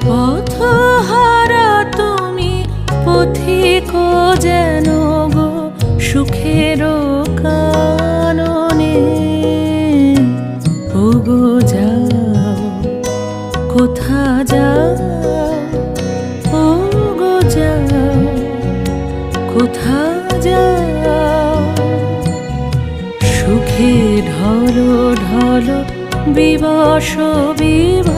পথহারা তুমি পথিক যেন গো সুখের কাননে। ওগো যাও, কোথা যাও, ওগো যাও, কোথা যাও। সুখে ঢলো ঢলো বিবশ বিবশ